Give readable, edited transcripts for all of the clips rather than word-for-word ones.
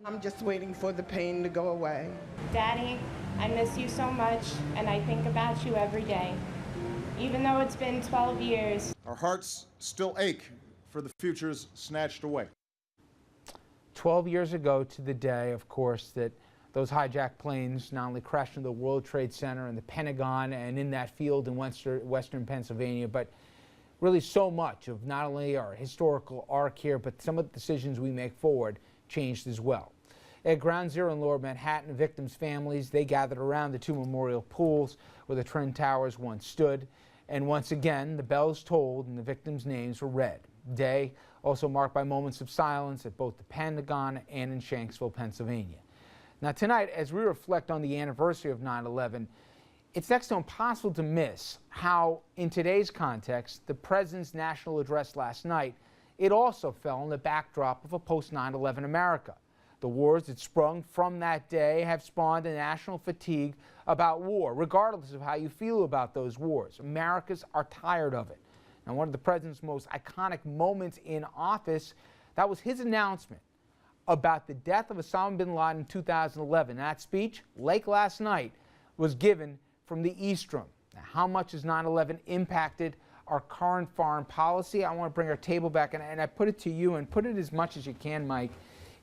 I'm just waiting for the pain to go away. Daddy, I miss you so much, and I think about you every day. Even though it's been 12 years. Our hearts still ache for the futures snatched away. 12 years ago to the day, of course, that those hijacked planes not only crashed into the World Trade Center and the Pentagon and in that field in western Pennsylvania, but really so much of not only our historical arc here, but some of the decisions we make forward changed as well. At Ground Zero in Lower Manhattan, victims' families, they gathered around the two memorial pools where the Twin Towers once stood. And once again, the bells tolled and the victims' names were read. Day also marked by moments of silence at both the Pentagon and in Shanksville, Pennsylvania. Now tonight, as we reflect on the anniversary of 9/11, it's next to impossible to miss how, in today's context, the President's national address last night, it also fell in the backdrop of a post-9/11 America. The wars that sprung from that day have spawned a national fatigue about war, regardless of how you feel about those wars. Americans are tired of it. And one of the President's most iconic moments in office, that was his announcement about the death of Osama bin Laden in 2011. That speech, late last night, was given from the East Room. Now, how much has 9/11 impacted our current foreign policy? I want to bring our table back, and I put it to you, and put it as much as you can, Mike,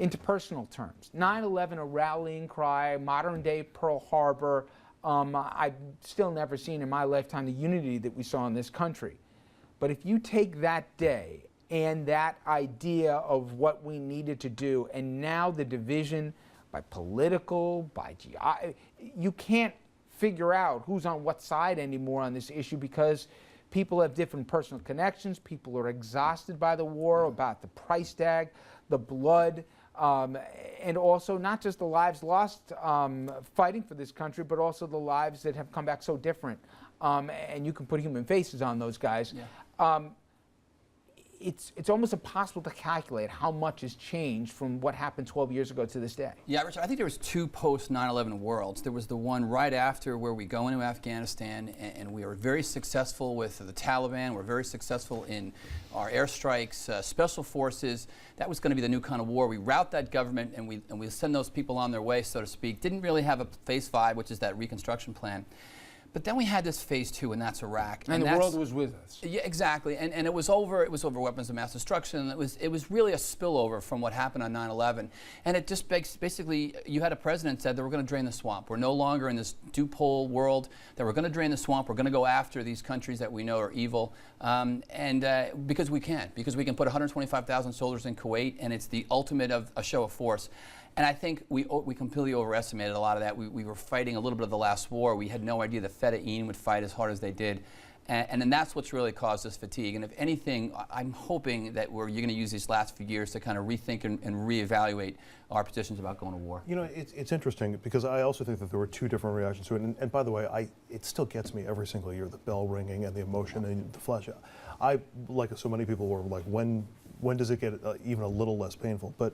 into personal terms. 9/11, a rallying cry, modern-day Pearl Harbor. I've still never seen in my lifetime the unity that we saw in this country. But if you take that day and that idea of what we needed to do, and now the division by political, you can't figure out who's on what side anymore on this issue because people have different personal connections. People are exhausted by the war, about the price tag, the blood, and also not just the lives lost fighting for this country, but also the lives that have come back so different. And you can put human faces on those guys. Yeah. It's almost impossible to calculate how much has changed from what happened 12 years ago to this day. Yeah, Richard, I think there was two post-9/11 worlds. There was the one right after where we go into Afghanistan and we were very successful with the Taliban. We're very successful in our airstrikes, special forces. That was going to be the new kind of war. We rout that government and we send those people on their way, so to speak. Didn't really have a phase 5, which is that reconstruction plan. But then we had this phase 2, and that's Iraq. And the world was with us. Yeah, exactly. And it was over weapons of mass destruction. It was really a spillover from what happened on 9/11. And it just basically, you had a president said that we're going to drain the swamp. We're no longer in this two-pole world, that we're going to drain the swamp. We're going to go after these countries that we know are evil. Because we can put 125,000 soldiers in Kuwait, and it's the ultimate of a show of force. And I think we completely overestimated a lot of that. We were fighting a little bit of the last war. We had no idea the Fedayeen would fight as hard as they did. And then that's what's really caused this fatigue. And if anything, I'm hoping that you're going to use these last few years to kind of rethink and reevaluate our positions about going to war. You know, it's interesting because I also think that there were two different reactions to it. And by the way, it still gets me every single year, the bell ringing and the emotion and the flesh. I, like so many people, were like, when does it get even a little less painful? But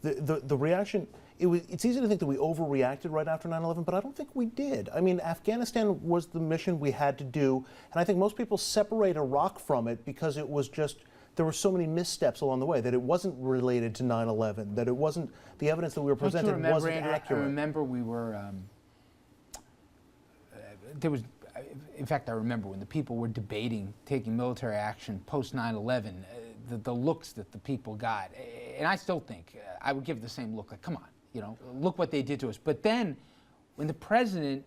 the reaction, it's easy to think that we overreacted right after 9/11, but I don't think we did. I mean, Afghanistan was the mission we had to do, and I think most people separate Iraq from it because it was just, there were so many missteps along the way, that it wasn't related to 9/11, that it wasn't, the evidence that we were presented wasn't accurate. I remember we were, in fact, I remember when the people were debating taking military action post 9/11, the looks that the people got, and I still think I would give the same look, like, come on, you know, look what they did to us. But then when the president,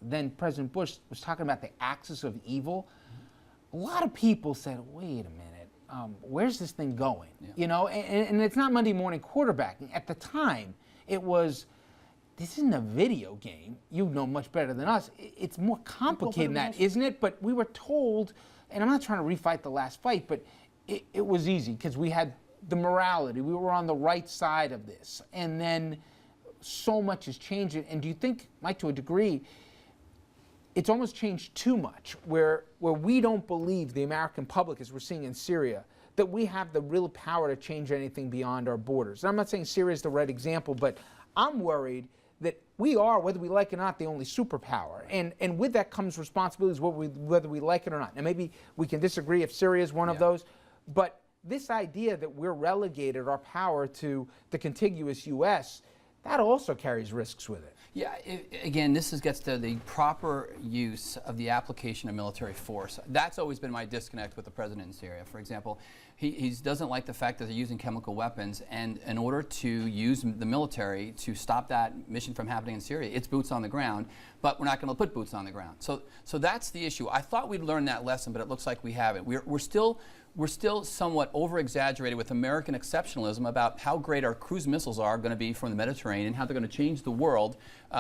then President Bush, was talking about the axis of evil, a lot of people said, wait a minute, where's this thing going? Yeah. You know, and it's not Monday morning quarterbacking. At the time, it was, this isn't a video game. You know much better than us. It's more complicated than that, isn't it? But we were told, and I'm not trying to refight the last fight, but it was easy because we had the morality. We were on the right side of this. And then so much has changed. And do you think, Mike, to a degree, it's almost changed too much, where we don't believe, the American public, as we're seeing in Syria, that we have the real power to change anything beyond our borders? And I'm not saying Syria is the right example, but I'm worried that we are, whether we like it or not, the only superpower. And with that comes responsibilities, whether we like it or not. Now, maybe we can disagree if Syria is one of those, but this idea that we're relegated our power to the contiguous U.S., that also carries risks with it. Yeah, again, gets to the proper use of the application of military force. That's always been my disconnect with the president in Syria. For example, he doesn't like the fact that they're using chemical weapons, and in order to use the military to stop that mission from happening in Syria, it's boots on the ground, but we're not going to put boots on the ground. So that's the issue. I thought we'd learned that lesson, but it looks like we haven't. We're still somewhat over-exaggerated with American exceptionalism about how great our cruise missiles are going to be from the Mediterranean, how they're going to change the world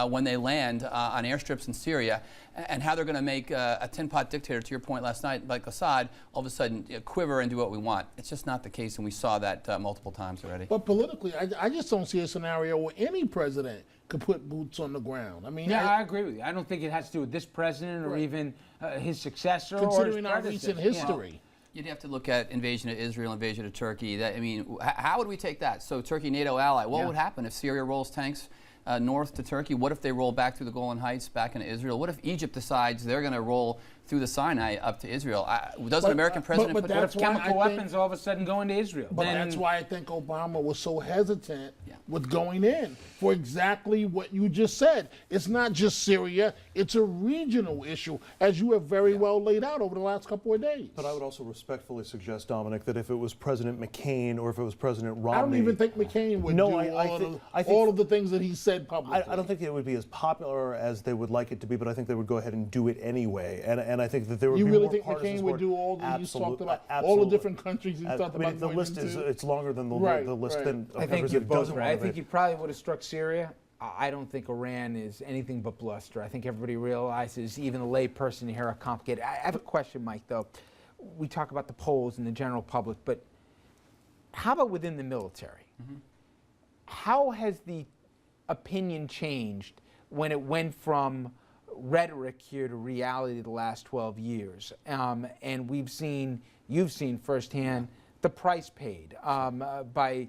when they land on airstrips in Syria, and how they're going to make a tin-pot dictator, to your point last night, like Assad, all of a sudden quiver and do what we want. It's just not the case, and we saw that multiple times already. But politically, I just don't see a scenario where any president could put boots on the ground. I mean, Yeah, I agree with you. I don't think it has to do with this president or even his successor considering or his our recent history. You'd have to look at invasion of Israel, invasion of Turkey. I mean, how would we take that? So Turkey, NATO ally. What would happen if Syria rolls tanks north to Turkey? What if they roll back through the Golan Heights back into Israel? What if Egypt decides they're going to roll through the Sinai up to Israel? Does an American president but put that's What if chemical weapons all of a sudden go into Israel? But that's why I think Obama was so hesitant with going in for exactly what you just said. It's not just Syria, it's a regional issue, as you have very well laid out over the last couple of days. But I would also respectfully suggest, Dominic, that if it was President McCain or if it was President Romney... I don't even think McCain would do all of the things that he said publicly. I don't think it would be as popular as they would like it to be, but I think they would go ahead and do it anyway. And I think that there would be more think partisan McCain would do all that he's talked about? Absolutely. All the different countries he's talked about the going list into? it's longer than the list than I think you're both right. I think you he probably would have struck Syria. I don't think Iran is anything but bluster. I think everybody realizes, even a lay person here, how complicated. I have a question, Mike, though. We talk about the polls and the general public, but how about within the military? How has the opinion changed when it went from rhetoric here to reality the last 12 years? And you've seen firsthand the price paid by,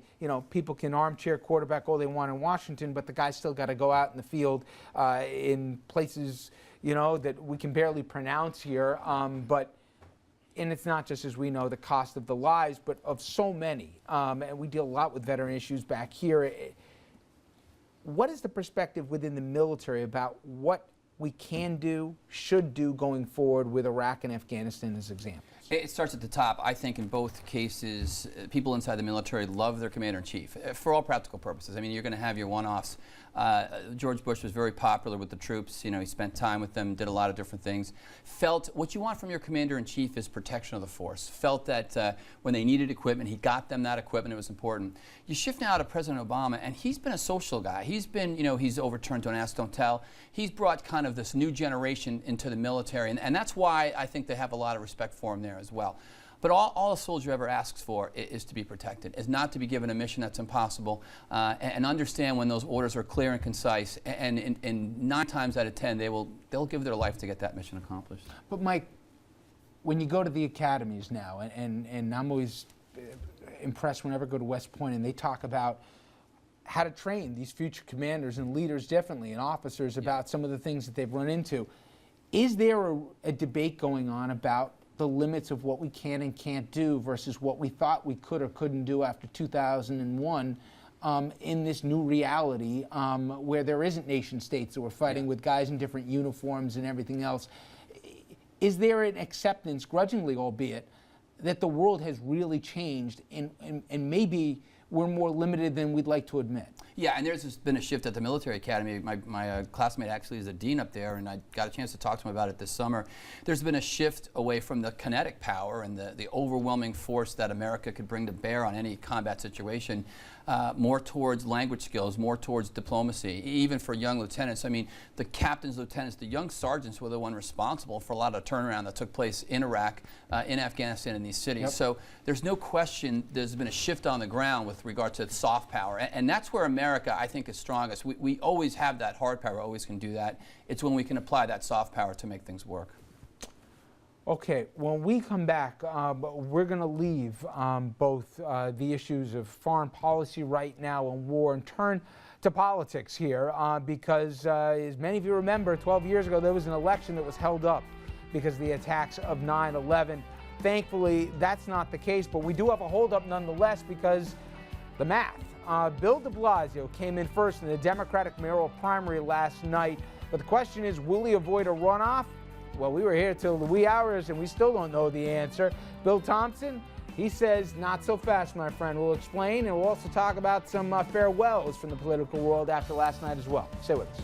people can armchair quarterback all they want in Washington, but the guy's still got to go out in the field in places, that we can barely pronounce here. And it's not just, as we know, the cost of the lives, but of so many. And we deal a lot with veteran issues back here. What is the perspective within the military about what we can do, should do going forward with Iraq and Afghanistan as examples? It starts at the top. I think in both cases, people inside the military love their commander-in-chief for all practical purposes. I mean, you're going to have your one-offs. George Bush was very popular with the troops. He spent time with them, did a lot of different things. Felt what you want from your commander-in-chief is protection of the force. Felt that when they needed equipment, he got them that equipment. It was important. You shift now to President Obama, and he's been a social guy. He's been, he's overturned Don't Ask, Don't Tell. He's brought kind of this new generation into the military, and that's why I think they have a lot of respect for him there as well. But all a soldier ever asks for is to be protected, is not to be given a mission that's impossible, and understand when those orders are clear and concise. And 9 times out of 10, they'll give their life to get that mission accomplished. But Mike, when you go to the academies now, and I'm always impressed whenever I go to West Point, and they talk about how to train these future commanders and leaders differently, and officers about some of the things that they've run into. Is there a debate going on about the limits of what we can and can't do versus what we thought we could or couldn't do after 2001 in this new reality where there isn't nation states that we're fighting with guys in different uniforms and everything else? Is there an acceptance, grudgingly albeit, that the world has really changed and maybe we're more limited than we'd like to admit? Yeah, and there's been a shift at the military academy. My classmate actually is a dean up there, and I got a chance to talk to him about it this summer. There's been a shift away from the kinetic power and the overwhelming force that America could bring to bear on any combat situation, more towards language skills, more towards diplomacy, even for young lieutenants. I mean, the captains, lieutenants, the young sergeants were the one responsible for a lot of turnaround that took place in Iraq, in Afghanistan, in these cities. Yep. So there's no question there's been a shift on the ground with regard to soft power, and that's where America, I think, is strongest. We always have that hard power, always can do that. It's when we can apply that soft power to make things work. Okay, when we come back, we're going to leave both the issues of foreign policy right now and war and turn to politics here because, as many of you remember, 12 years ago there was an election that was held up because of the attacks of 9/11. Thankfully, that's not the case, but we do have a holdup nonetheless because the math. Bill de Blasio came in first in the Democratic mayoral primary last night, but the question is, will he avoid a runoff? Well, we were here till the wee hours and we still don't know the answer. Bill Thompson, he says, not so fast, my friend. We'll explain, and we'll also talk about some farewells from the political world after last night as well. Stay with us.